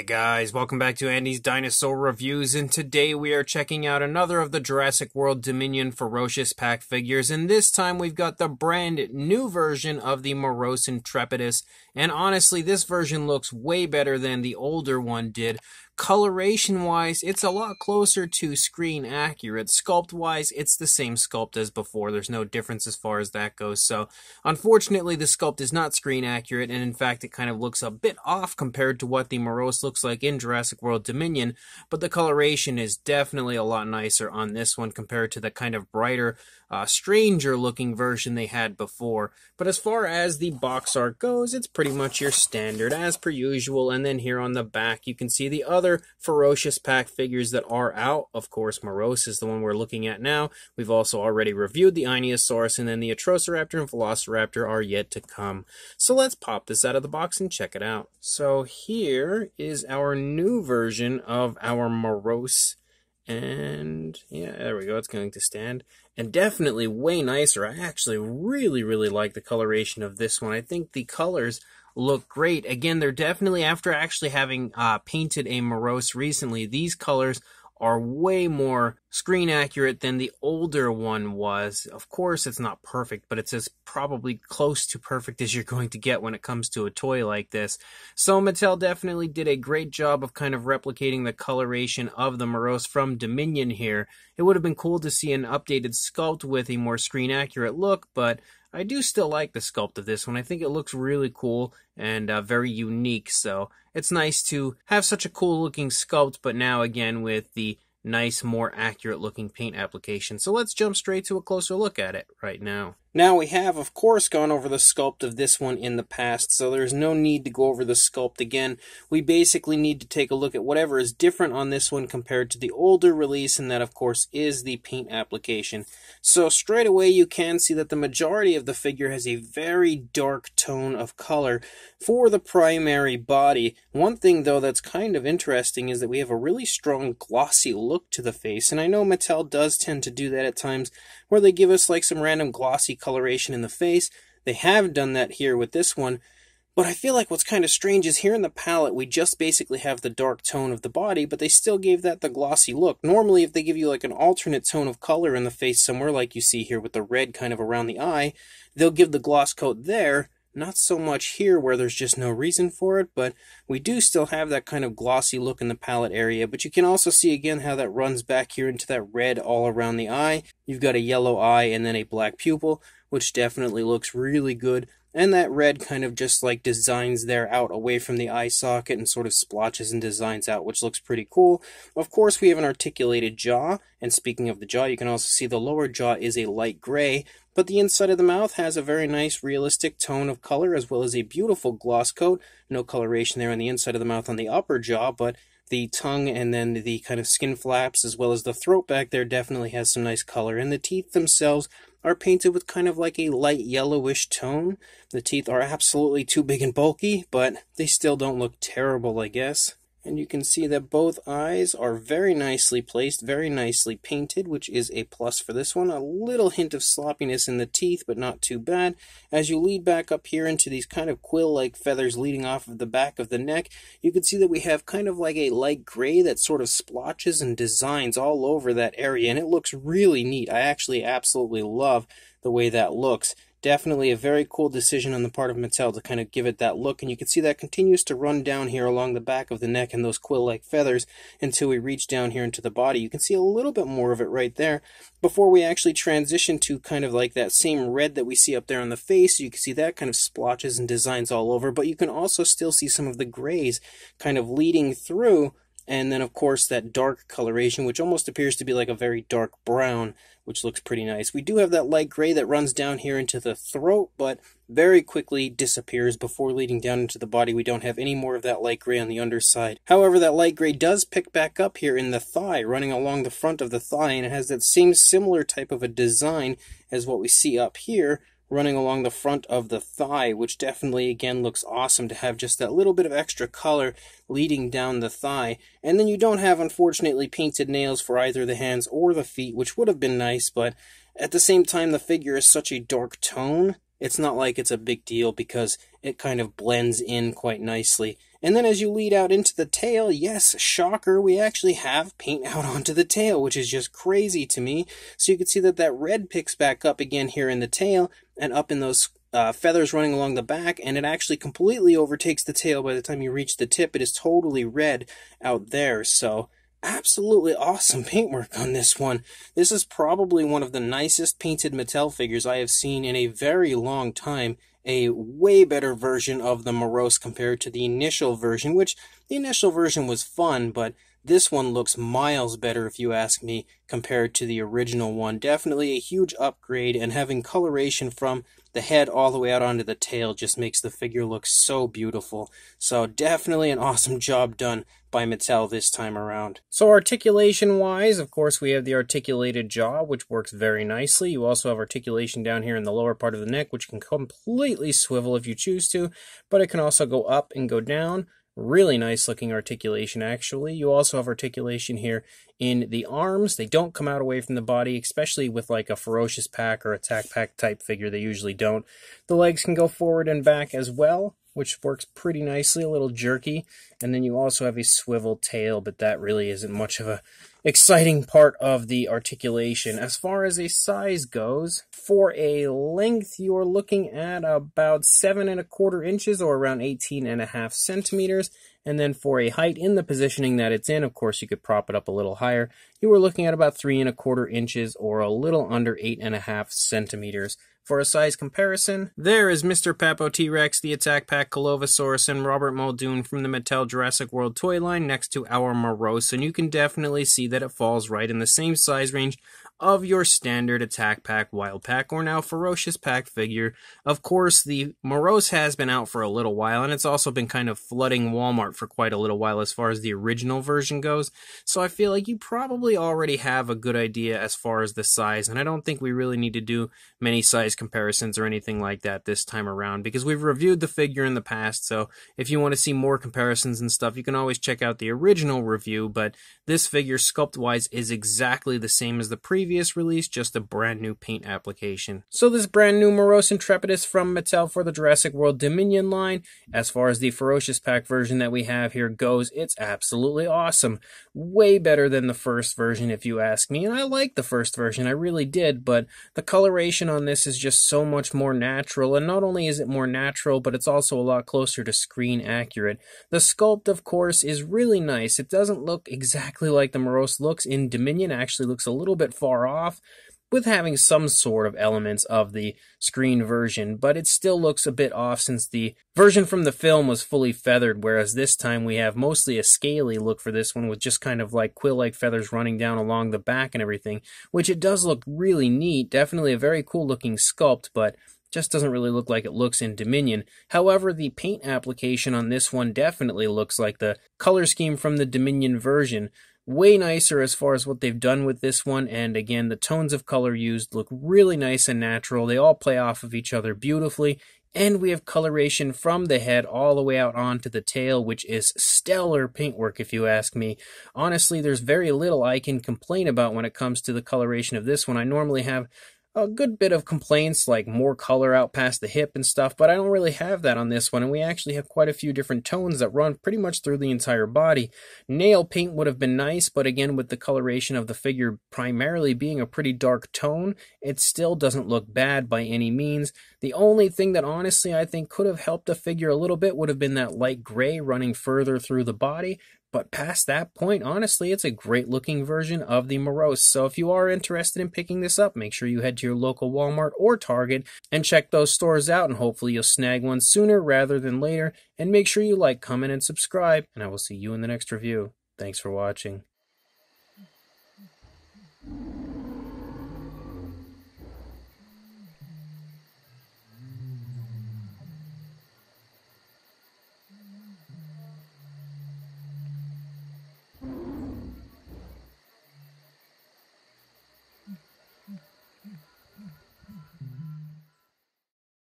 guys, welcome back to Andy's Dinosaur Reviews, and today we are checking out another of the Jurassic World Dominion Ferocious Pack figures, and this time we've got the brand new version of the Moros Intrepidus, and honestly, this version looks way better than the older one did. Coloration-wise, it's a lot closer to screen accurate. Sculpt-wise, it's the same sculpt as before. There's no difference as far as that goes. So, unfortunately, the sculpt is not screen accurate, and in fact, it kind of looks a bit off compared to what the Moros looks like in Jurassic World Dominion, but the coloration is definitely a lot nicer on this one compared to the kind of brighter, stranger-looking version they had before. But as far as the box art goes, it's pretty much your standard, as per usual, and then here on the back, you can see the other Ferocious Pack figures that are out. Of course, Moros is the one we're looking at now. We've also already reviewed the Ionosaurus, and then the Atrociraptor and Velociraptor are yet to come. So let's pop this out of the box and check it out. So here is our new version of our Moros. And yeah, there we go, it's going to stand. And definitely way nicer. I actually really like the coloration of this one. I think the colors look great. Again, they're definitely, after actually having painted a Moros recently, these colors are way more screen accurate than the older one was. Of course, it's not perfect, but it's as probably close to perfect as you're going to get when it comes to a toy like this. So Mattel definitely did a great job of kind of replicating the coloration of the Moros from Dominion here. It would have been cool to see an updated sculpt with a more screen accurate look, but I do still like the sculpt of this one. I think it looks really cool and very unique, so it's nice to have such a cool looking sculpt, but now again with the nice, more accurate looking paint application. So let's jump straight to a closer look at it right now. Now we have, of course, gone over the sculpt of this one in the past, so there's no need to go over the sculpt again. We basically need to take a look at whatever is different on this one compared to the older release, and that, of course, is the paint application. So straight away you can see that the majority of the figure has a very dark tone of color for the primary body. One thing, though, that's kind of interesting is that we have a really strong glossy look to the face, and I know Mattel does tend to do that at times, where they give us like some random glossy coloration in the face. They have done that here with this one, but I feel like what's kind of strange is here in the palette we just basically have the dark tone of the body, but they still gave that the glossy look. Normally if they give you like an alternate tone of color in the face somewhere, like you see here with the red kind of around the eye, they'll give the gloss coat there. Not so much here where there's just no reason for it, but we do still have that kind of glossy look in the palette area. But you can also see again how that runs back here into that red all around the eye. You've got a yellow eye and then a black pupil, which definitely looks really good. And that red kind of just like designs there out away from the eye socket and sort of splotches and designs out, which looks pretty cool. Of course, we have an articulated jaw, and speaking of the jaw, you can also see the lower jaw is a light gray, but the inside of the mouth has a very nice realistic tone of color as well as a beautiful gloss coat. No coloration there on the inside of the mouth on the upper jaw, but the tongue and then the kind of skin flaps as well as the throat back there definitely has some nice color. And the teeth themselves are painted with kind of like a light yellowish tone. The teeth are absolutely too big and bulky, but they still don't look terrible, I guess. And you can see that both eyes are very nicely placed, very nicely painted, which is a plus for this one. A little hint of sloppiness in the teeth, but not too bad. As you lead back up here into these kind of quill-like feathers leading off of the back of the neck, you can see that we have kind of like a light gray that sort of splotches and designs all over that area, and it looks really neat. I actually absolutely love the way that looks. Definitely a very cool decision on the part of Mattel to kind of give it that look, and you can see that continues to run down here along the back of the neck and those quill-like feathers until we reach down here into the body. You can see a little bit more of it right there before we actually transition to kind of like that same red that we see up there on the face. You can see that kind of splotches and designs all over, but you can also still see some of the grays kind of leading through. And then, of course, that dark coloration, which almost appears to be like a very dark brown, which looks pretty nice. We do have that light gray that runs down here into the throat, but very quickly disappears before leading down into the body. We don't have any more of that light gray on the underside. However, that light gray does pick back up here in the thigh, running along the front of the thigh, and it has that same similar type of a design as what we see up here, running along the front of the thigh, which definitely, again, looks awesome to have just that little bit of extra color leading down the thigh. And then you don't have, unfortunately, painted nails for either the hands or the feet, which would have been nice, but at the same time, the figure is such a dark tone, it's not like it's a big deal because it kind of blends in quite nicely. And then as you lead out into the tail, yes, shocker, we actually have paint out onto the tail, which is just crazy to me. So you can see that that red picks back up again here in the tail and up in those feathers running along the back, and it actually completely overtakes the tail. By the time you reach the tip, it is totally red out there. So absolutely awesome paintwork on this one. This is probably one of the nicest painted Mattel figures I have seen in a very long time. A way better version of the Moros compared to the initial version, which the initial version was fun, but this one looks miles better, if you ask me, compared to the original one. Definitely a huge upgrade, and having coloration from the head all the way out onto the tail just makes the figure look so beautiful. So definitely an awesome job done by Mattel this time around. So articulation-wise, of course, we have the articulated jaw, which works very nicely. You also have articulation down here in the lower part of the neck, which can completely swivel if you choose to, but it can also go up and go down. Really nice looking articulation, actually. You also have articulation here in the arms. They don't come out away from the body, especially with like a Ferocious Pack or Attack Pack type figure. They usually don't. The legs can go forward and back as well, which works pretty nicely, a little jerky. And then you also have a swivel tail, but that really isn't much of a exciting part of the articulation. As far as a size goes, for a length, you're looking at about 7¼ inches or around 18½ centimeters. And then for a height in the positioning that it's in, of course, you could prop it up a little higher. You were looking at about 3¼ inches or a little under 8½ centimeters. For a size comparison, there is Mr. Papo T-Rex, the Attack Pack Colovosaurus, and Robert Muldoon from the Mattel Jurassic World toy line next to our Moros, and you can definitely see that it falls right in the same size range of your standard Attack Pack, Wild Pack, or now Ferocious Pack figure. Of course, the Moros has been out for a little while, and it's also been kind of flooding Walmart for quite a little while as far as the original version goes, so I feel like you probably already have a good idea as far as the size, and I don't think we really need to do many size comparisons or anything like that this time around, because we've reviewed the figure in the past, so if you want to see more comparisons and stuff, you can always check out the original review, but this figure, sculpt-wise, is exactly the same as the previous release, just a brand new paint application. So this brand new Moros Intrepidus from Mattel for the Jurassic World Dominion line, as far as the Ferocious Pack version that we have here goes, it's absolutely awesome. Way better than the first version, if you ask me, and I like the first version, I really did, but the coloration on this is just so much more natural, and not only is it more natural, but it's also a lot closer to screen accurate. The sculpt, of course, is really nice. It doesn't look exactly like the Moros looks in Dominion, actually looks a little bit far off, with having some sort of elements of the screen version, but it still looks a bit off since the version from the film was fully feathered, whereas this time we have mostly a scaly look for this one with just kind of like quill-like feathers running down along the back and everything, which it does look really neat, definitely a very cool looking sculpt, but just doesn't really look like it looks in Dominion. However, the paint application on this one definitely looks like the color scheme from the Dominion version. Way nicer as far as what they've done with this one, and again, the tones of color used look really nice and natural. They all play off of each other beautifully, and we have coloration from the head all the way out onto the tail, which is stellar paintwork if you ask me. Honestly, there's very little I can complain about when it comes to the coloration of this one. I normally have a good bit of complaints, like more color out past the hip and stuff, but I don't really have that on this one, and we actually have quite a few different tones that run pretty much through the entire body. Nail paint would have been nice, but again, with the coloration of the figure primarily being a pretty dark tone, it still doesn't look bad by any means. The only thing that honestly I think could have helped the figure a little bit would have been that light gray running further through the body, but past that point, honestly, it's a great looking version of the Moros. So if you are interested in picking this up, make sure you head to your local Walmart or Target and check those stores out, and hopefully you'll snag one sooner rather than later. And make sure you like, comment, and subscribe, and I will see you in the next review. Thanks for watching.